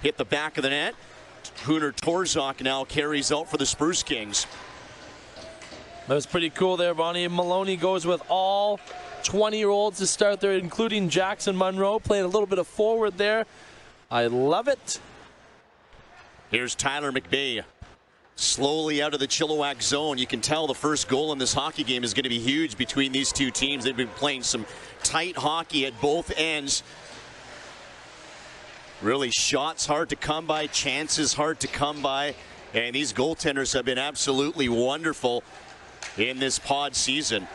hit the back of the net. Hunter Torzak now carries out for the Spruce Kings. That was pretty cool there, Bonnie. Maloney goes with all 20-year-olds to start there, including Jackson Monroe, playing a little bit of forward there. I love it. Here's Tyler McBay. Slowly out of the Chilliwack zone. You can tell the first goal in this hockey game is going to be huge between these two teams. They've been playing some tight hockey at both ends. Really, shots hard to come by, chances hard to come by, and these goaltenders have been absolutely wonderful in this pod season.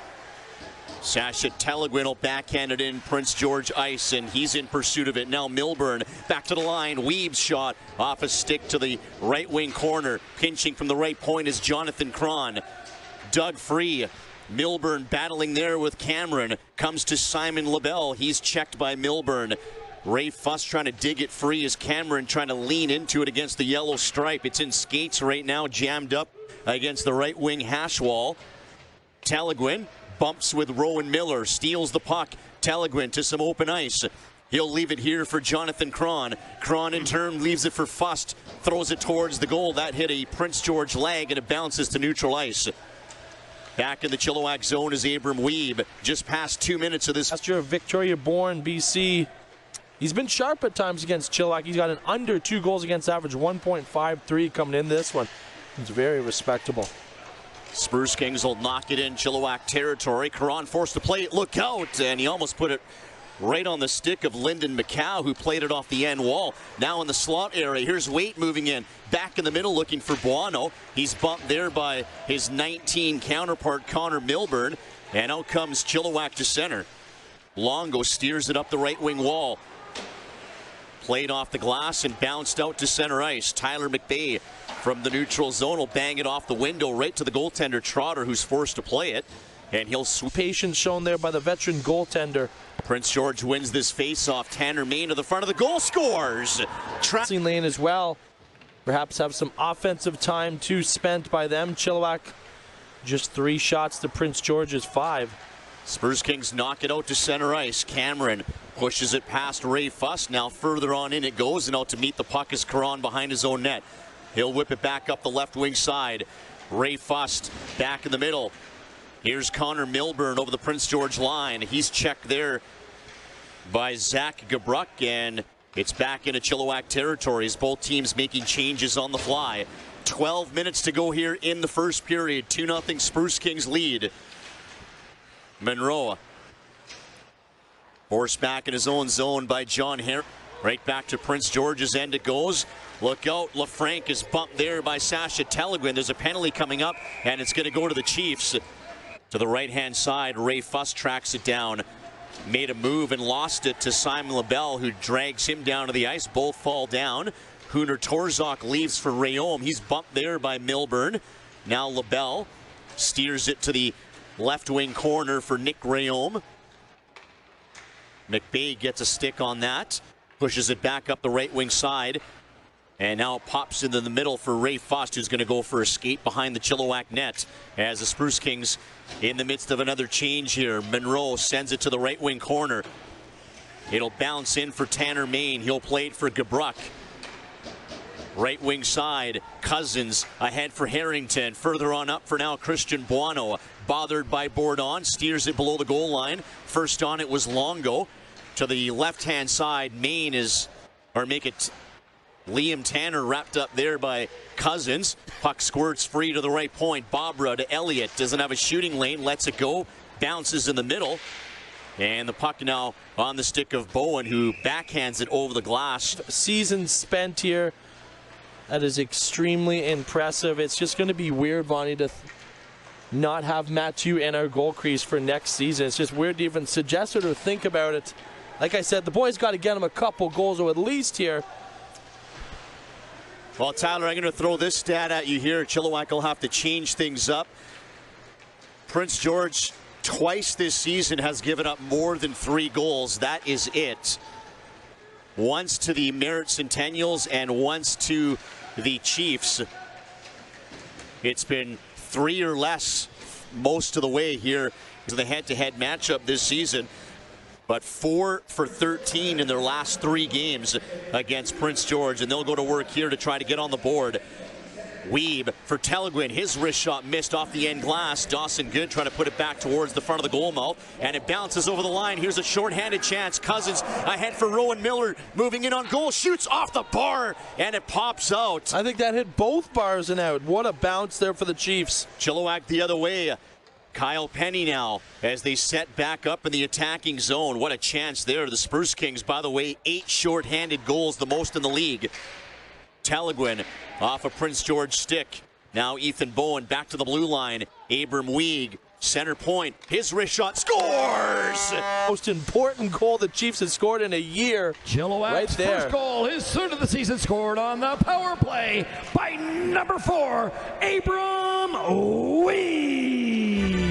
Sasha Teleguine will backhand it in Prince George ice, and he's in pursuit of it. Now Milburn back to the line. Weaves shot off a stick to the right wing corner. Pinching from the right point is Jonathan Cron. Dug free. Milburn battling there with Cameron. Comes to Simon LaBelle. He's checked by Milburn. Ray Fuss trying to dig it free as Cameron trying to lean into it against the yellow stripe. It's in skates right now, jammed up against the right wing hash wall. Teleguine bumps with Rowan Miller, steals the puck. Teleguine to some open ice. He'll leave it here for Jonathan Cron. Cron in turn leaves it for Fust, throws it towards the goal. That hit a Prince George leg and it bounces to neutral ice. Back in the Chilliwack zone is Abram Weeb. Just past 2 minutes of this. Last year, Victoria-born BC. He's been sharp at times against Chilliwack. He's got an under 2 goals against average, 1.53 coming in this one. It's very respectable. Spruce Kings will knock it in Chilliwack territory. Caron forced to play it, look out, and he almost put it right on the stick of Lyndon McCow, who played it off the end wall. Now in the slot area, here's Waite moving in. Back in the middle looking for Buono. He's bumped there by his 19 counterpart, Connor Milburn, and out comes Chilliwack to center. Longo steers it up the right wing wall. Played off the glass and bounced out to center ice. Tyler McBay from the neutral zone will bang it off the window right to the goaltender Trotter, who's forced to play it. And he'll patience shown there by the veteran goaltender. Prince George wins this face-off. Tanner Main to the front of the goal, scores. Passing lane as well. Perhaps have some offensive time too spent by them. Chilliwack just 3 shots to Prince George's 5. Spruce Kings knock it out to center ice. Cameron pushes it past Ray Fuss. Now further on in it goes, and out to meet the puck is Caron behind his own net. He'll whip it back up the left wing side. Ray Fuss back in the middle. Here's Connor Milburn over the Prince George line. He's checked there by Zach Gabruck, and it's back into Chilliwack territory as both teams making changes on the fly. 12 minutes to go here in the first period. 2-0 Spruce Kings lead. Monroe forced back in his own zone by John Herr. Right back to Prince George's end it goes. Look out, LaFranc is bumped there by Sasha Teleguine. There's a penalty coming up, and it's going to go to the Chiefs. To the right-hand side, Ray Fuss tracks it down. Made a move and lost it to Simon LaBelle, who drags him down to the ice. Both fall down. Hunter Torzak leaves for Rayom. He's bumped there by Milburn. Now LaBelle steers it to the left wing corner for Nick Rayom. McBay gets a stick on that. Pushes it back up the right wing side. And now it pops into the middle for Ray Fust, who's going to go for a skate behind the Chilliwack net. As the Spruce Kings in the midst of another change here. Monroe sends it to the right wing corner. It'll bounce in for Tanner Main. He'll play it for Gabruck. Right wing side, Cousins ahead for Harrington. Further on up for now, Christian Buono. Bothered by Bourdon, steers it below the goal line. First on it was Longo. To the left-hand side, Main is, or make it Liam Tanner wrapped up there by Cousins. Puck squirts free to the right point. Bobra to Elliott. Doesn't have a shooting lane, lets it go. Bounces in the middle. And the puck now on the stick of Bowen, who backhands it over the glass. Season spent here. That is extremely impressive. It's just going to be weird, Bonnie, to not have Mathieu in our goal crease for next season. It's just weird to even suggest it or think about it. Like I said, the boys got to get him a couple goals or at least here. Well, Tyler, I'm going to throw this stat at you here. Chilliwack will have to change things up. Prince George twice this season has given up more than 3 goals. That is it. Once to the Merritt Centennials and once to the Chiefs. It's been 3 or less most of the way here to the head-to-head matchup this season. but 4 for 13 in their last 3 games against Prince George, and they'll go to work here to try to get on the board. Weeb for Teleguine. His wrist shot missed off the end glass. Dawson Good trying to put it back towards the front of the goal mouth, and it bounces over the line. Here's a shorthanded chance. Cousins ahead for Rowan Miller, moving in on goal, shoots off the bar, and it pops out. I think that hit both bars and out. What a bounce there for the Chiefs. Chilliwack the other way. Kyle Penny now as they set back up in the attacking zone. What a chance there. The Spruce Kings, by the way, 8 shorthanded goals, the most in the league. Teleguine off a Prince George stick. Now Ethan Bowen back to the blue line. Abram Weeg, center point. His wrist shot scores! Most important goal the Chiefs have scored in a year. Chilliwack's right there. first goal, his third of the season, scored on the power play by number 4, Abram Weeg.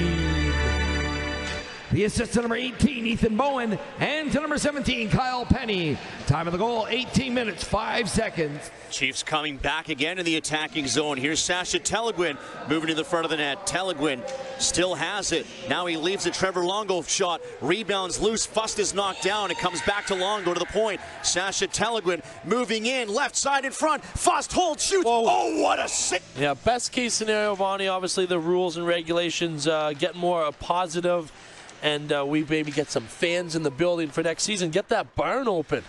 The assist to number 18, Ethan Bowen, and to number 17, Kyle Penny. Time of the goal, 18 minutes, 5 seconds. Chiefs coming back again in the attacking zone. Here's Sasha Teleguine moving to the front of the net. Teleguine still has it. Now he leaves it. Trevor Longo shot. Rebounds loose. Fust is knocked down. It comes back to Longo to the point. Sasha Teleguine moving in. Left side in front. Fust holds, shoots. Whoa. Oh, what a sick. Yeah, best case scenario, Vonnie. Obviously, the rules and regulations get more positive, and we maybe get some fans in the building for next season. Get that barn open.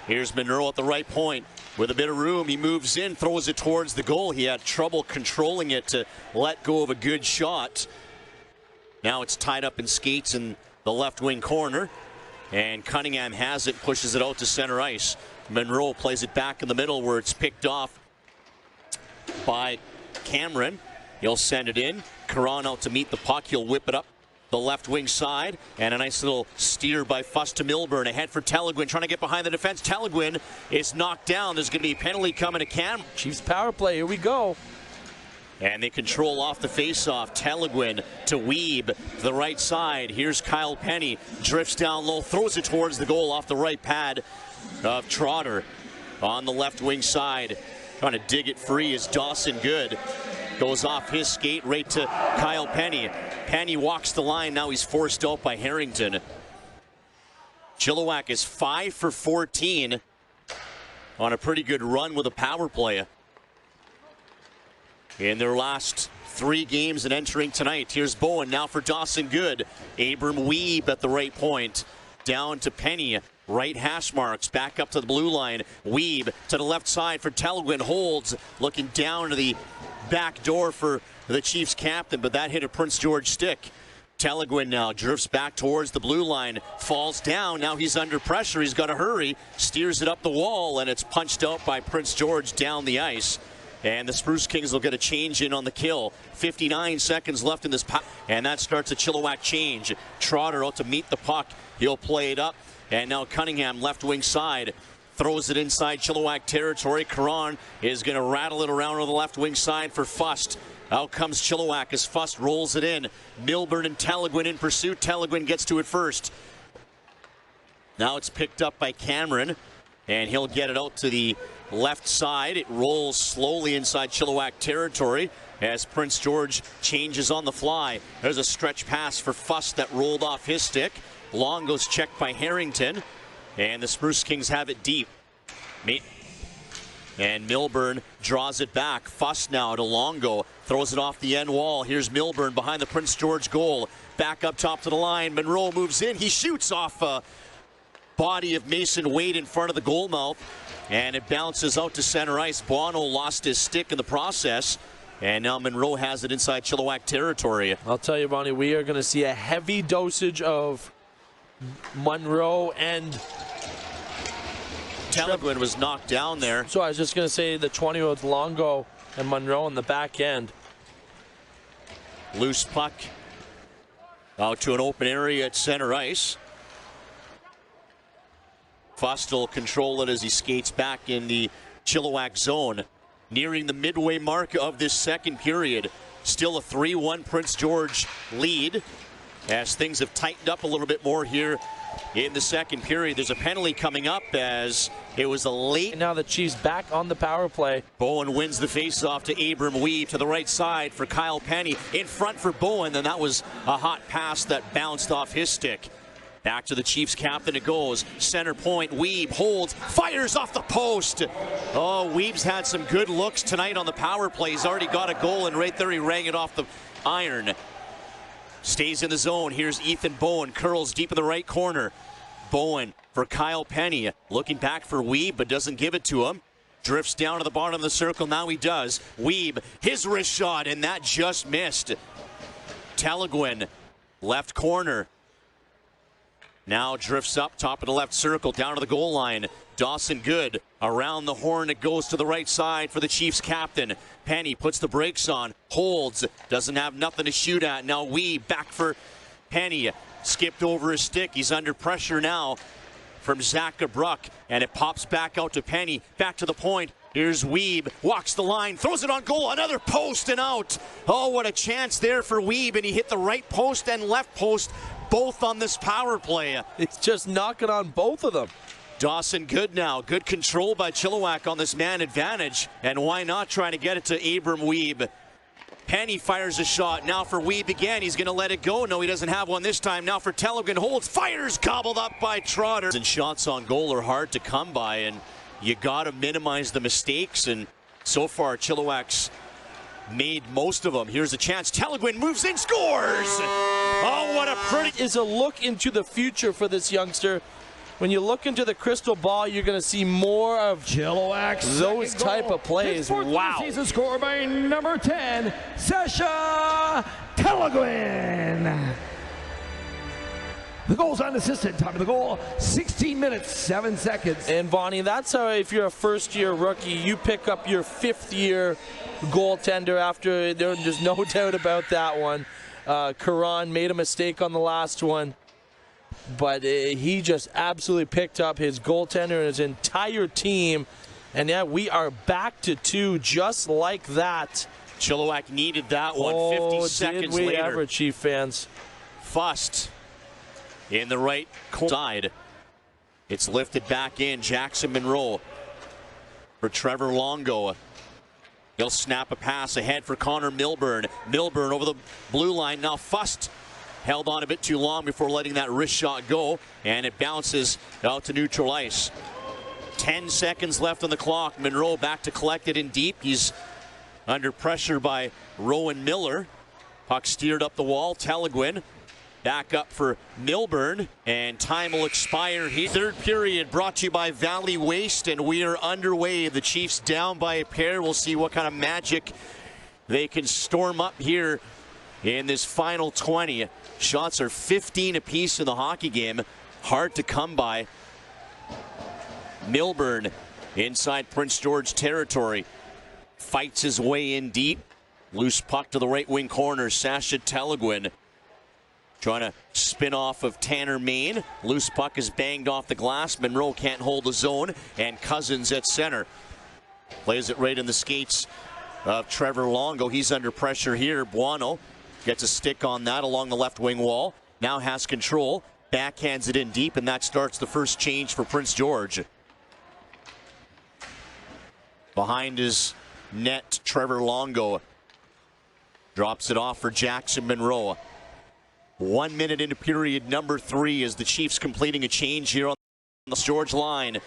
Here's Monroe at the right point. With a bit of room, he moves in, throws it towards the goal. He had trouble controlling it to let go of a good shot. Now it's tied up in skates in the left wing corner. And Cunningham has it, pushes it out to center ice. Monroe plays it back in the middle where it's picked off by Cameron. He'll send it in. Caron out to meet the puck. He'll whip it up the left wing side, and a nice little steer by Fust to Milburn. Ahead for Teleguine, trying to get behind the defense. Teleguine is knocked down. There's going to be a penalty coming to Cam. Chiefs power play, here we go. And they control off the faceoff. Teleguine to Weeb to the right side. Here's Kyle Penny, drifts down low, throws it towards the goal off the right pad of Trotter. On the left wing side, trying to dig it free is Dawson Good. Goes off his skate right to Kyle Penny. Penny walks the line. Now he's forced out by Harrington. Chilliwack is 5 for 14 on a pretty good run with a power play in their last 3 games and entering tonight. Here's Bowen now for Dawson Good. Abram Weeb at the right point. Down to Penny. Right hash marks. Back up to the blue line. Weeb to the left side for Teleguine. Holds. Looking down to the back door for the Chiefs captain, but that hit a Prince George stick. Teleguine now drifts back towards the blue line, falls down. Now he's under pressure. He's got to hurry. Steers it up the wall, and it's punched out by Prince George down the ice. And the Spruce Kings will get a change in on the kill. 59 seconds left in this and that starts a Chilliwack change. Trotter out to meet the puck. He'll play it up, and now Cunningham left wing side. Throws it inside Chilliwack territory. Caron is going to rattle it around on the left wing side for Fust. Out comes Chilliwack as Fust rolls it in. Milburn and Teleguine in pursuit. Teleguine gets to it first. Now it's picked up by Cameron, and he'll get it out to the left side. It rolls slowly inside Chilliwack territory as Prince George changes on the fly. There's a stretch pass for Fust that rolled off his stick. Long goes checked by Harrington. And the Spruce Kings have it deep. And Milburn draws it back. Fust now to Longo. Throws it off the end wall. Here's Milburn behind the Prince George goal. Back up top to the line. Monroe moves in. He shoots off a body of Mason Wade in front of the goal mouth. And it bounces out to center ice. Bono lost his stick in the process. And now Monroe has it inside Chilliwack territory. I'll tell you, Bonnie, we are going to see a heavy dosage of Monroe and Teleguine was knocked down there. So I was just going to say the 20 with Longo and Monroe in the back end. Loose puck out to an open area at center ice. Fust will control it as he skates back in the Chilliwack zone. Nearing the midway mark of this second period. Still a 3-1 Prince George lead as things have tightened up a little bit more here in the second period. There's a penalty coming up as it was a late. And now the Chiefs back on the power play. Bowen wins the faceoff to Abram Weeb to the right side for Kyle Penny. In front for Bowen, and that was a hot pass that bounced off his stick. Back to the Chiefs captain it goes. Center point, Weeb holds, fires off the post. Oh, Weeb's had some good looks tonight on the power play. He's already got a goal, and right there he rang it off the iron. Stays in the zone. Here's Ethan Bowen, curls deep in the right corner. Bowen for Kyle Penny, looking back for Weeb, but doesn't give it to him. Drifts down to the bottom of the circle, now he does. Weeb, his wrist shot, and that just missed. Teleguine, left corner. Now drifts up, top of the left circle, down to the goal line. Dawson Good, around the horn, it goes to the right side for the Chiefs captain. Penny puts the brakes on, holds, doesn't have nothing to shoot at. Now Weeb, back for Penny, skipped over his stick. He's under pressure now from Zach Gebruck, and it pops back out to Penny, back to the point. Here's Weeb, walks the line, throws it on goal, another post and out. Oh, what a chance there for Weeb, and he hit the right post and left post, both on this power play. It's just knocking on both of them. Dawson Good now, good control by Chilliwack on this man advantage, and why not trying to get it to Abram Weeb. Penny fires a shot, now for Weeb again, he's going to let it go. No, he doesn't have one this time. Now for Teleguine, holds, fires, gobbled up by Trotter. And shots on goal are hard to come by, and you got to minimize the mistakes, and so far Chilliwack's made most of them. Here's a chance, Teleguine moves in, scores! Oh, what a pretty... Is a look into the future for this youngster. When you look into the crystal ball, you're going to see more of Chilliwack's those type of plays. Wow. Season score by number 10, Sasha Teleguine. The goal's unassisted. Time of the goal, 16 minutes, 7 seconds. And Bonnie, that's how, if you're a first-year rookie, you pick up your fifth-year goaltender after, there's no doubt about that one. Karan made a mistake on the last one, but he just absolutely picked up his goaltender and his entire team. And yeah, we are back to 2 just like that. Chilliwack needed that one. 50 seconds did we later. Ever, Chief fans? Fust in the right side. It's lifted back in. Jackson Monroe for Trevor Longo. He'll snap a pass ahead for Connor Milburn. Milburn over the blue line. Now Fust held on a bit too long before letting that wrist shot go, and it bounces out to neutral ice. 10 seconds left on the clock. Monroe back to collect it in deep. He's under pressure by Rowan Miller. Puck steered up the wall. Teleguine back up for Milburn, and time will expire here. Third period brought to you by Valley Waste, and we are underway. The Chiefs down by a pair. We'll see what kind of magic they can storm up here in this final 20. Shots are 15 apiece in the hockey game. Hard to come by. Milburn inside Prince George territory. Fights his way in deep. Loose puck to the right wing corner. Sasha Teleguine trying to spin off of Tanner Main. Loose puck is banged off the glass. Monroe can't hold the zone. And Cousins at center. Plays it right in the skates of Trevor Longo. He's under pressure here. Buono gets a stick on that along the left wing wall. Now has control. Backhands it in deep, and that starts the first change for Prince George. Behind his net, Trevor Longo drops it off for Jackson Monroe. 1 minute into period number 3 as the Chiefs completing a change here on the George line.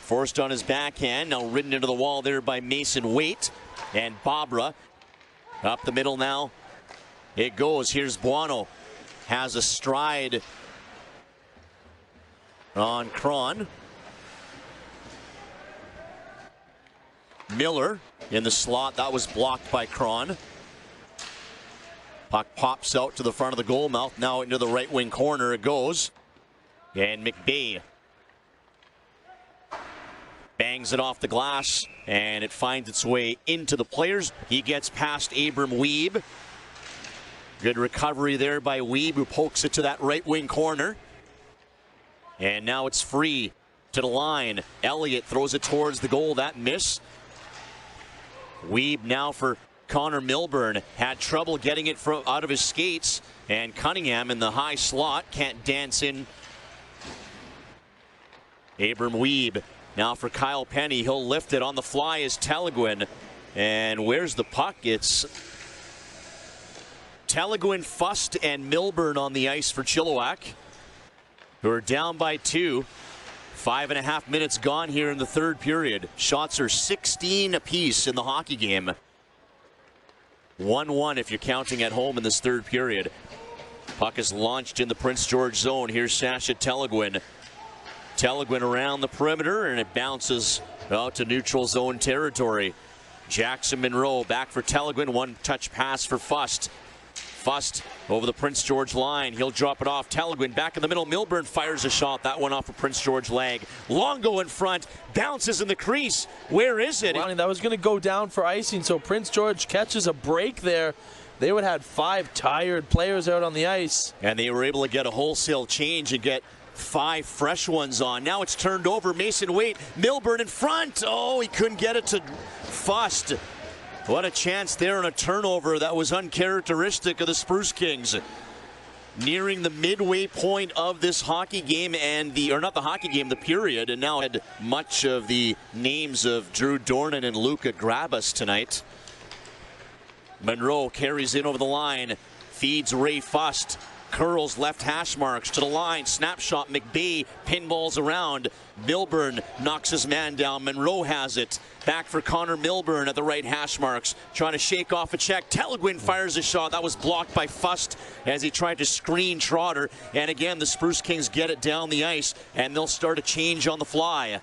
Forced on his backhand, now ridden into the wall there by Mason Waite. And Babra up the middle now. It goes. Here's Buono. Has a stride on Cron. Miller in the slot. That was blocked by Cron. Puck pops out to the front of the goal mouth. Now into the right wing corner it goes. And McBay bangs it off the glass, and it finds its way into the players. He gets past Abram Weeb. Good recovery there by Weeb, who pokes it to that right wing corner. And now it's free to the line. Elliott throws it towards the goal. That miss. Weeb now for Connor Milburn. Had trouble getting it out of his skates. And Cunningham in the high slot can't dance in. Abram Weeb now for Kyle Penny. He'll lift it on the fly as Teleguine. And where's the puck? It's Teleguine, Fust, and Milburn on the ice for Chilliwack. who are down by 2. 5.5 minutes gone here in the third period. Shots are 16 apiece in the hockey game. 1-1 if you're counting at home in this third period. Puck is launched in the Prince George zone. Here's Sasha Teleguine. Teleguine around the perimeter, and it bounces out to neutral zone territory. Jackson Monroe back for Teleguine. One-touch pass for Fust. Fust over the Prince George line. He'll drop it off. Teleguine back in the middle. Milburn fires a shot. That one off of Prince George leg. Longo in front. Bounces in the crease. Where is it? Ronnie, that was going to go down for icing, so Prince George catches a break there. They would have had 5 tired players out on the ice. And they were able to get a wholesale change and get 5 fresh ones on. Now it's turned over. Mason Waite. Milburn in front. Oh, he couldn't get it to Fust. What a chance there on a turnover that was uncharacteristic of the Spruce Kings. Nearing the midway point of this hockey game and the period, and now had much of the names of Drew Dornan and Luca Grabus tonight. Monroe carries in over the line, feeds Ray Fust. Curls left hash marks to the line. Snapshot McBee pinballs around. Milburn knocks his man down. Monroe has it. Back for Connor Milburn at the right hash marks. Trying to shake off a check. Teleguine fires a shot. That was blocked by Fust as he tried to screen Trotter. And again, the Spruce Kings get it down the ice, and they'll start a change on the fly.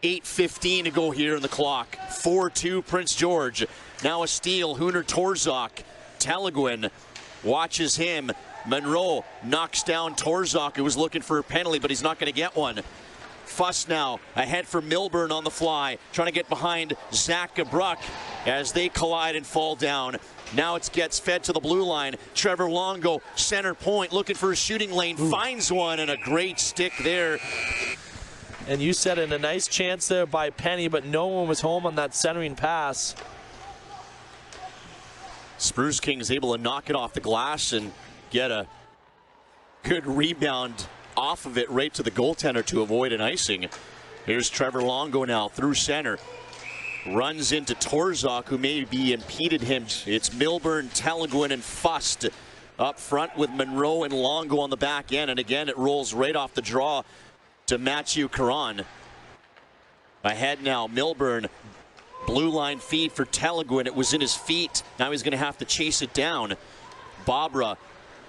8:15 to go here in the clock. 4-2 Prince George. Now a steal. Hooner Torzak. Teleguine watches him. Monroe knocks down Torzak, who was looking for a penalty, but he's not going to get one. Fuss now ahead for Milburn on the fly, trying to get behind Zach Gabruck as they collide and fall down. Now it gets fed to the blue line. Trevor Longo, center point, looking for a shooting lane, finds one, and a great stick there. And you said it, a nice chance there by Penny, but no one was home on that centering pass. Spruce Kings able to knock it off the glass and get a good rebound off of it right to the goaltender to avoid an icing. Here's Trevor Longo now through center. Runs into Torzak, who maybe impeded him. It's Milburn, Teleguine, and Fust up front with Monroe and Longo on the back end. And again, it rolls right off the draw to Matthew Caron. Ahead now, Milburn. Blue line feed for Teleguine. It was in his feet. Now he's going to have to chase it down. Bobra,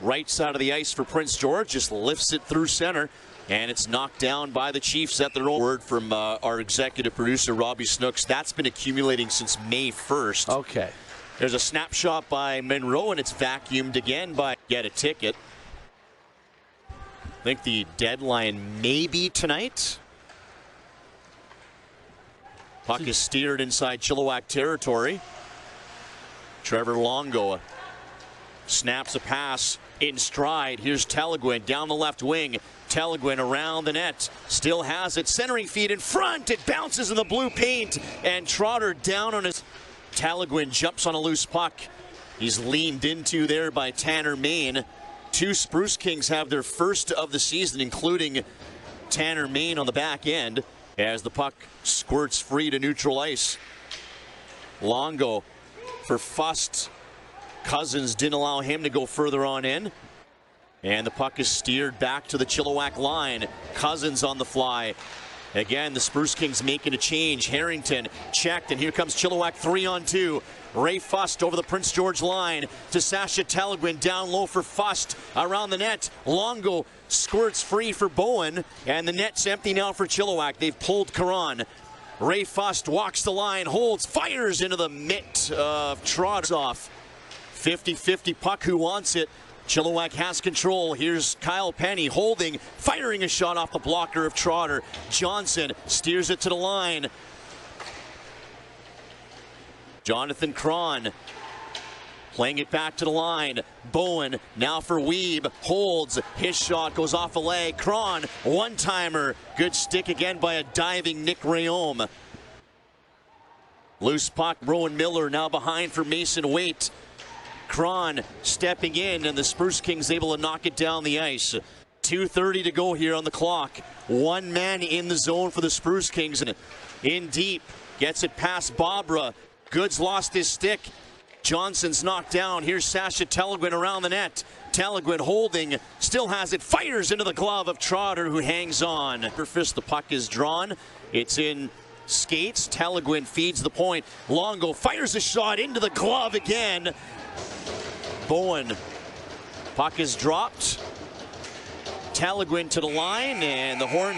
right side of the ice for Prince George, just lifts it through center, and it's knocked down by the Chiefs at their own. Word from our executive producer, Robbie Snooks. That's been accumulating since May 1st. Okay. There's a snapshot by Monroe, and it's vacuumed again by Get a Ticket. I think the deadline may be tonight. Puck is steered inside Chilliwack territory. Trevor Longo snaps a pass in stride. Here's Teleguine down the left wing. Teleguine around the net. Still has it. Centering feed in front. It bounces in the blue paint. And Trotter down on his... Teleguine jumps on a loose puck. He's leaned into there by Tanner Main. 2 Spruce Kings have their first of the season, including Tanner Main on the back end, as the puck squirts free to neutral ice. Longo for Fust. Cousins didn't allow him to go further on in. And the puck is steered back to the Chilliwack line. Cousins on the fly. Again, the Spruce Kings making a change. Harrington checked, and here comes Chilliwack 3-on-2. Ray Fust over the Prince George line to Sasha Teleguine. Down low for Fust. Around the net, Longo squirts free for Bowen, and the net's empty now for Chilliwack. They've pulled Caron. Ray Fust walks the line, holds, fires into the mitt of Trotter off. 50-50 puck, who wants it? Chilliwack has control. Here's Kyle Penny holding, firing a shot off the blocker of Trotter. Johnson steers it to the line. Jonathan Cron playing it back to the line. Bowen now for Weeb, holds, his shot goes off a leg. Cron, one-timer, good stick again by a diving Nick Rayome. Loose puck, Rowan Miller now behind for Mason Waite. Cron stepping in, and the Spruce Kings able to knock it down the ice. 2:30 to go here on the clock. One man in the zone for the Spruce Kings, and in deep, gets it past Bobra. Goods lost his stick. Johnson's knocked down. Here's Sasha Teleguine around the net. Teleguine holding, still has it, fires into the glove of Trotter, who hangs on. The puck is drawn. It's in skates. Teleguine feeds the point. Longo fires a shot into the glove again. Bowen. Puck is dropped. Teleguine to the line, and the horn